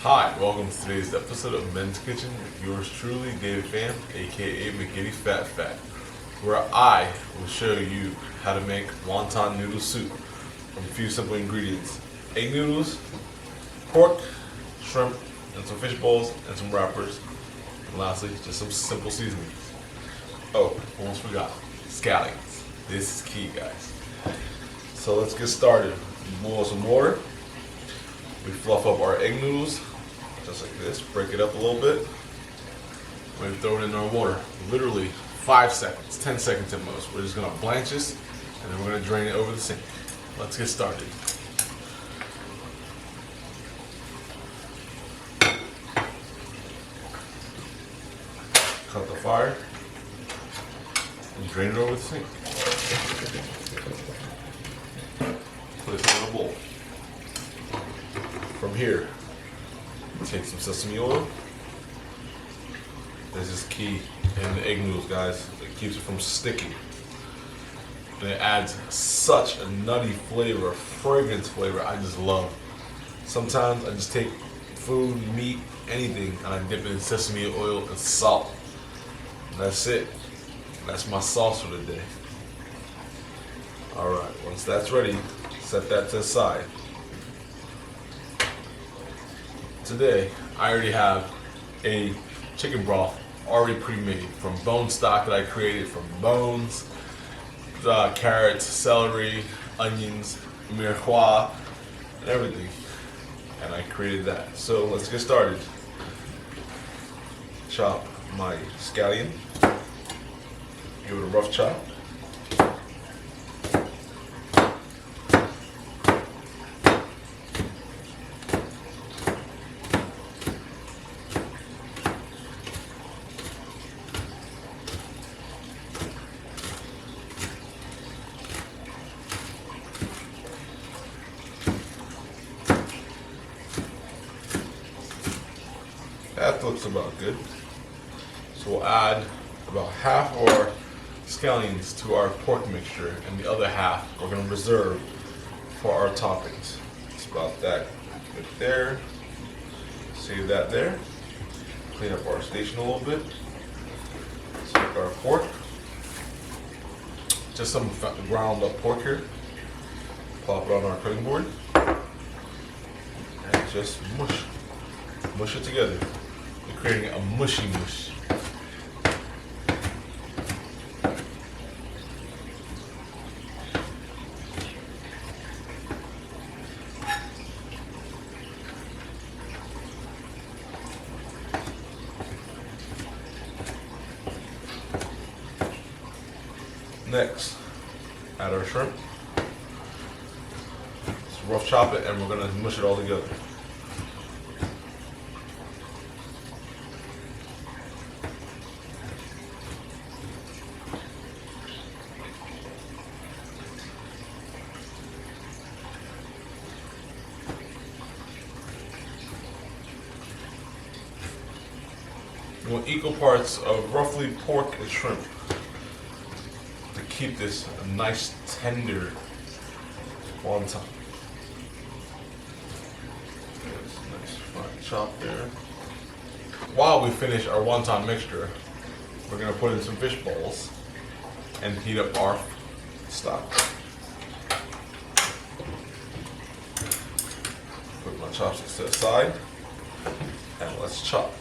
Hi, welcome to today's episode of Men's Kitchen with yours truly, David Pham, aka McGiddy Fat Fat, where I will show you how to make wonton noodle soup from a few simple ingredients: egg noodles, pork, shrimp, and some fish balls, and some wrappers. And lastly, just some simple seasonings. Oh, almost forgot, scallions. This is key, guys. So let's get started. Boil some water. We fluff up our egg noodles, just like this, break it up a little bit. We throw it in our water, literally 5 seconds, 10 seconds at most. We're just gonna blanch this, and then we're gonna drain it over the sink. Let's get started. Cut the fire, and drain it over the sink. Put it in a bowl. From here, take some sesame oil. This is key in the egg noodles, guys. It keeps it from sticking. And it adds such a nutty flavor, a fragrance flavor I just love. Sometimes I just take food, meat, anything, and I dip it in sesame oil and salt. And that's it. That's my sauce for the day. Alright, once that's ready, set that to the side. Today, I already have a chicken broth already pre-made from bone stock that I created from bones, carrots, celery, onions, mirepoix, and everything. And I created that. So let's get started. Chop my scallion. Give it a rough chop. That looks about good. So we'll add about half of our scallions to our pork mixture, and the other half we're going to reserve for our toppings. It's about that good there. Save that there. Clean up our station a little bit. Take our pork. Just some ground up pork here. Plop it on our cutting board. And just mush it together. We're creating a mushy mush. Next, add our shrimp. Let's rough chop it, and we're gonna mush it all together. You want equal parts of roughly pork and shrimp to keep this a nice tender wonton. There's a nice fine chop there. While we finish our wonton mixture, we're going to put in some fish balls and heat up our stock. Put my chopsticks to the side, and let's chop.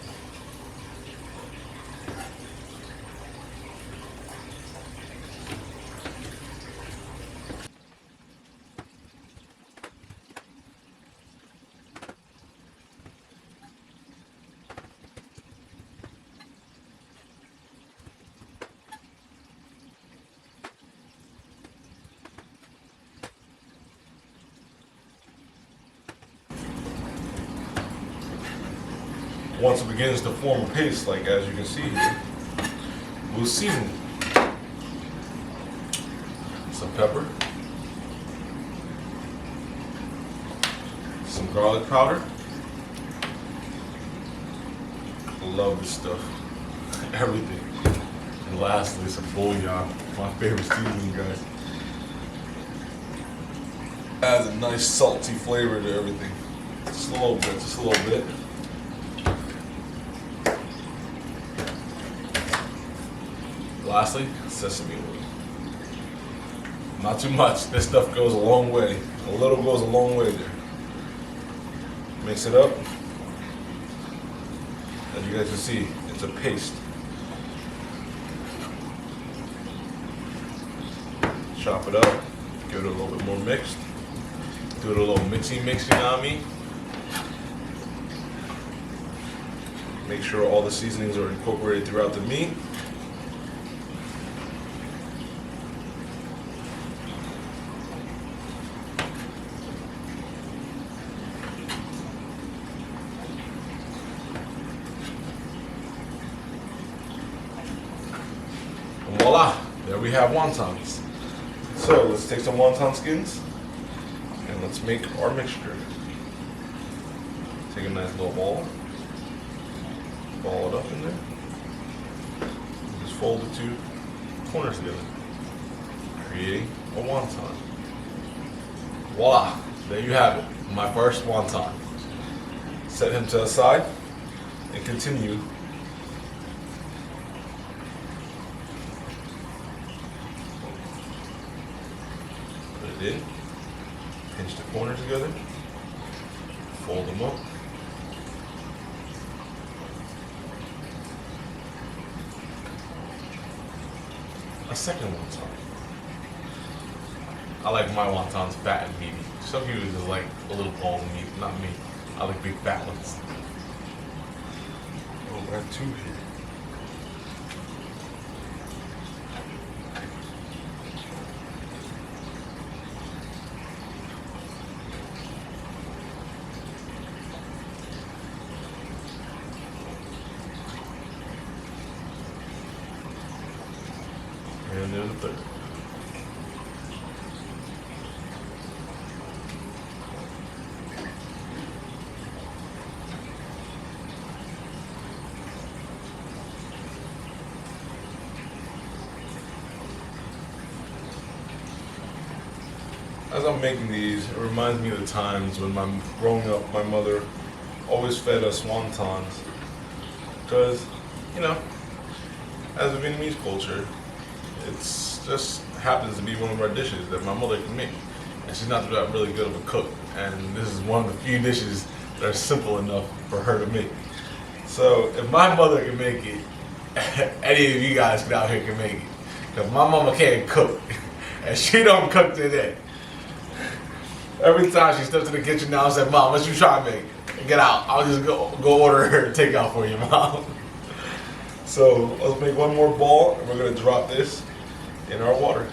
Once it begins to form a paste, like as you can see here, we'll season it. Some pepper, some garlic powder. I love this stuff, everything. And lastly, some bouillon, my favorite seasoning, guys. Adds a nice salty flavor to everything. Just a little bit, just a little bit. Lastly, sesame oil. Not too much. This stuff goes a long way. A little goes a long way there. Mix it up. As you guys can see, it's a paste. Chop it up. Give it a little bit more mixed. Do it a little mixy, you know what I mean? Make sure all the seasonings are incorporated throughout the meat. And voila, there we have wontons. So let's take some wonton skins and let's make our mixture. Take a nice little ball. Ball it up in there. Just fold the two corners together, creating a wonton. Voila! There you have it, my first wonton. Set him to the side and continue. Put it in, pinch the corners together, fold them up. A second wonton. I like my wontons fat and meaty. Some people just like a little ball of meat. Not me. I like big fat ones. Oh, I have two here. And there's a third. As I'm making these, it reminds me of the times when growing up, my mother always fed us wontons. Because, you know, as a Vietnamese culture, it's just happens to be one of our dishes that my mother can make. And she's not that really good of a cook. And this is one of the few dishes that are simple enough for her to make. So if my mother can make it, any of you guys out here can make it. Because my mama can't cook. And she don't cook today. Every time she steps in the kitchen now and says, "Mom, what you trying to make? Get out. I'll just go order her takeout for you, Mom." So let's make one more ball and we're gonna drop this in our water.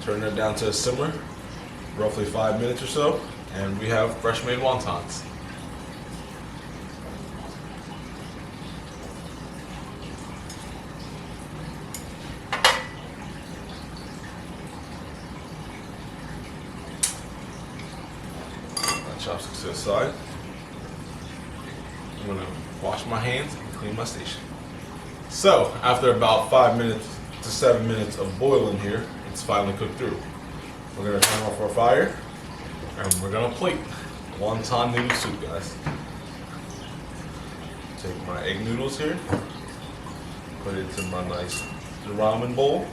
Turn that down to a simmer, roughly 5 minutes or so, and we have fresh made wontons. Chopsticks to the side. I'm gonna wash my hands and clean my station. So, after about 5 minutes to 7 minutes of boiling here, it's finally cooked through. We're gonna turn off our fire and we're gonna plate wonton noodle soup, guys. Take my egg noodles here, put it into my nice ramen bowl.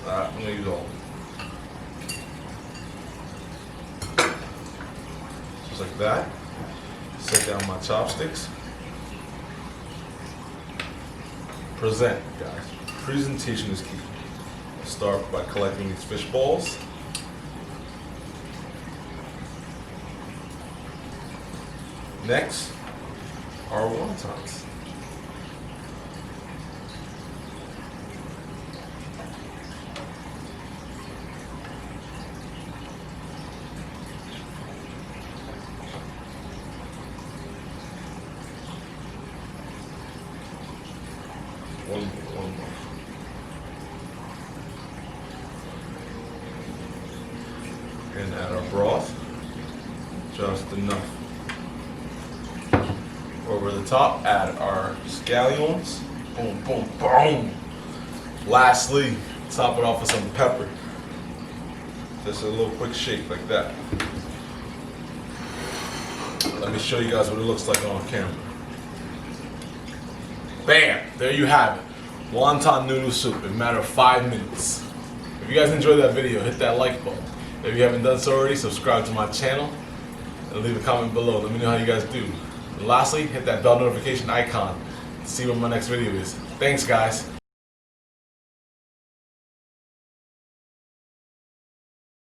I'm gonna use all of them. Like that. Set down my chopsticks. Present, guys. Presentation is key. Start by collecting these fish balls. Next, our wontons. One more. And add our broth, just enough. Over the top, add our scallions. Boom, boom, boom. Lastly, top it off with some pepper. Just a little quick shake like that. Let me show you guys what it looks like on camera. Bam! There you have it. Wonton noodle soup in a matter of 5 minutes. If you guys enjoyed that video, hit that like button. If you haven't done so already, subscribe to my channel and leave a comment below. Let me know how you guys do. And lastly, hit that bell notification icon to see when my next video is. Thanks, guys.